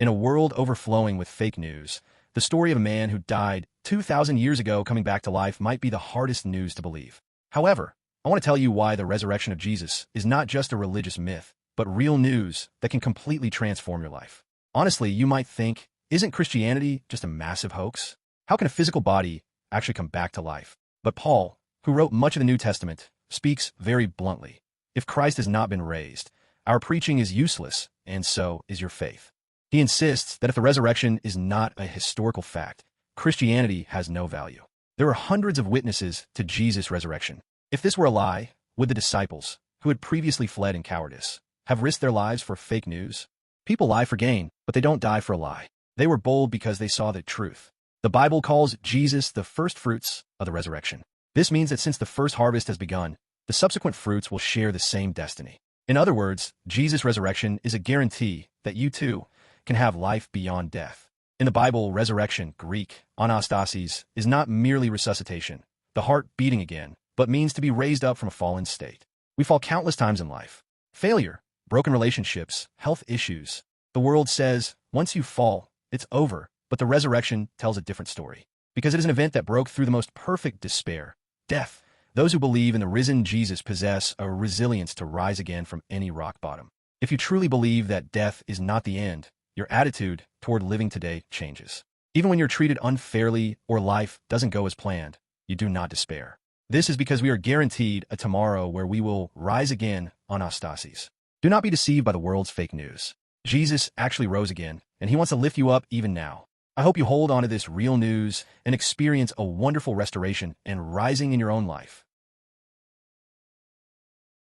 In a world overflowing with fake news, the story of a man who died 2,000 years ago coming back to life might be the hardest news to believe. However, I want to tell you why the resurrection of Jesus is not just a religious myth, but real news that can completely transform your life. Honestly, you might think, isn't Christianity just a massive hoax? How can a physical body actually come back to life? But Paul, who wrote much of the New Testament, speaks very bluntly. If Christ has not been raised, our preaching is useless, and so is your faith. He insists that if the resurrection is not a historical fact, Christianity has no value. There are hundreds of witnesses to Jesus' resurrection. If this were a lie, would the disciples, who had previously fled in cowardice, have risked their lives for fake news? People lie for gain, but they don't die for a lie. They were bold because they saw the truth. The Bible calls Jesus the first fruits of the resurrection. This means that since the first harvest has begun, the subsequent fruits will share the same destiny. In other words, Jesus' resurrection is a guarantee that you too can have life beyond death. In the Bible, resurrection, Greek, anastasis, is not merely resuscitation, the heart beating again, but means to be raised up from a fallen state. We fall countless times in life. Failure, broken relationships, health issues. The world says, once you fall, it's over, but the resurrection tells a different story. Because it is an event that broke through the most perfect despair, death. Those who believe in the risen Jesus possess a resilience to rise again from any rock bottom. If you truly believe that death is not the end, your attitude toward living today changes. Even when you're treated unfairly or life doesn't go as planned, you do not despair. This is because we are guaranteed a tomorrow where we will rise again anastasis. Do not be deceived by the world's fake news. Jesus actually rose again, and he wants to lift you up even now. I hope you hold on to this real news and experience a wonderful restoration and rising in your own life.